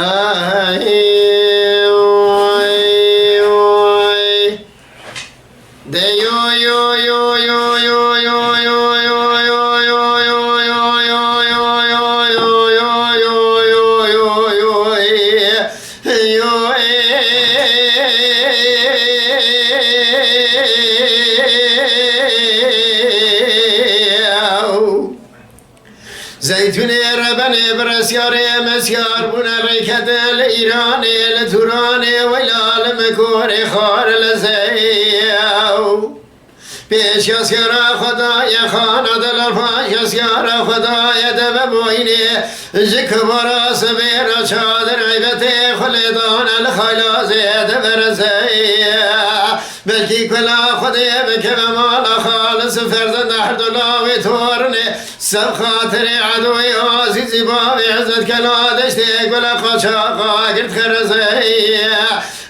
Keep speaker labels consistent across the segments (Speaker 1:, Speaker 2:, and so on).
Speaker 1: Ay, oy, oy. De yo yo yo yo yo yo yo yo yo yo yo yo yo زيتون ربنا برسيار مسيار بنا ريكت الإيران التوران ويلال مكور خار لزيو پیش یاسیارا خدای خانه دلال پاش یاسیارا خدای دب بوینه جکبارا سبیرا چادر عیبت خلدان الخلاز دب رزیه بلکی کلا خدای بکب مالا خالص فرزند حردلاوی تورنه سب خاطر عدوی عزیزی بابی عزت کلا دشتی کلا قاچاقا گرد خرزیه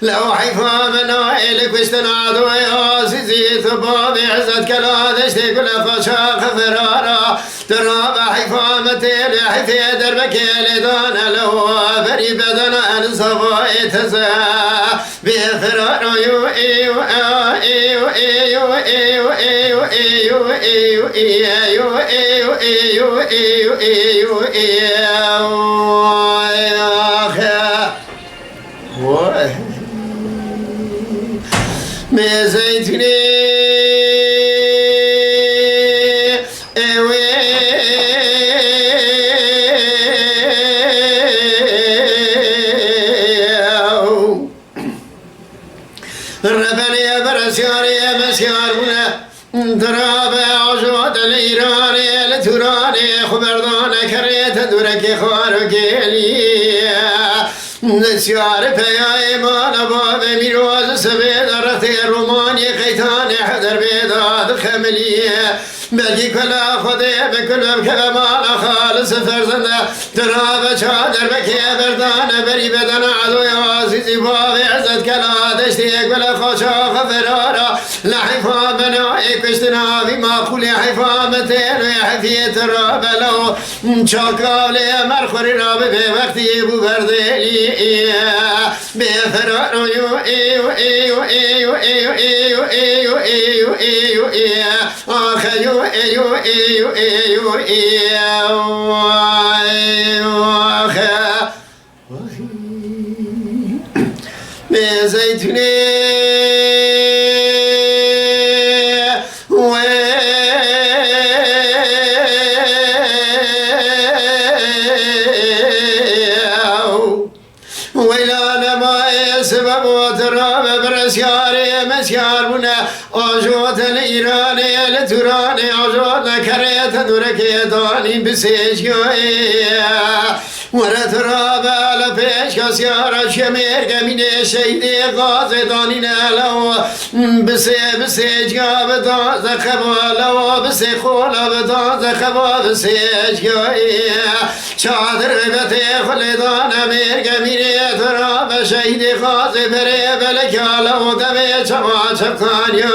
Speaker 1: لو حيفا بنائل كشتن عدوي عزيزي ثبابي عزت كلا دشتي كل خشاق فرارا تراب حيفا متيل حيثي دربك لدان لو بري بدنا انصباي تزا بفرار يو ايو ايو ايو ايو ايو ايو ايو ايو ايو ايو ايو ايو ايو من زيتوني ربنا يا برسيار يا مسيار دراب عجوات الإيران التوران خبردان كريت درك خارك لي نسيار بياي مال باب ميروز سبيد رثي الروماني قيتان حذر بيضاد خمليه بلكي كلا خذي بكل كمال خالص فرزنده تراب شادر بكي بردان بري بدن عدو عزيزي باب عزت كلا دشتي كلا خشاخ فرارا لحفا بنائي كشتنا بما قولي حفا متين ويحفي تراب لو شاكالي مرخور راب بوقتي بو بردلي بفرار يو ايو ايو ايو ايو ايو ايو ايو ايو ايو اخيو ايو ايو ايو ايو من زيتوني ويلانا ما سبب وتراب برسياري مسيار بنا أجوت الإيراني التوراني أجوت كريت درك داني بسيجوي ورا تراب على پیش کسیارا شمیر گمینه شیده غاز دانی نلو بسه جگاب داز خبالو بسه خولاب داز خبال بسه جگایی چادر بته خلدان امیر گمینه تراب شیده غاز بره بلکالو دمه چما چکانیو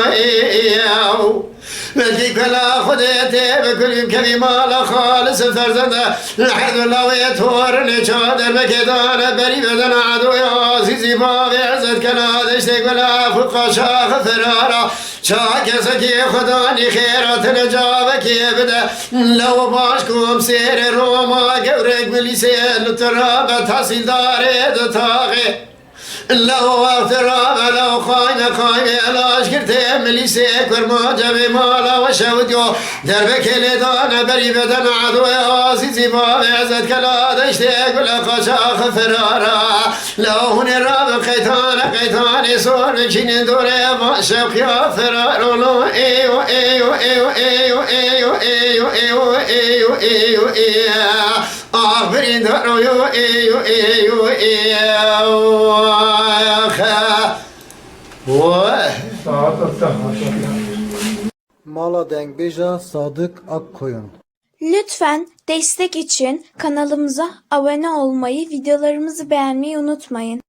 Speaker 1: بلكي كلا خديتي بكل كلمة خالص فرزنده لحد الله ويتورني شادر بكدان بري بدن عدو عزيزي بابي عزت كلا دشتي كلا فوق شاخ فرارا شاك سكي خداني خيرات نجابك يبدا لو باشكم سير روما قورك بلسان تراب تحصيل داري دتاغي لو اغتراب لو خايمة لاش كرتي مليسي كرما جبي مالا وشوديو دربك لدانا بري بدن عدو عزيزي بابي عزت كلا دشتي كل قشاخ فرارا لو هني راب قيتان سور بكين دوري ما شوق يا فرار لو ايو ايو ايو ايو ايو ايو ايو ايو ايو ايو آخرين دارو يو ايو ايو ايو
Speaker 2: Mala Dengbeja Sadık Akkoyun.
Speaker 3: Lütfen destek için kanalımıza abone olmayı, videolarımızı beğenmeyi unutmayın.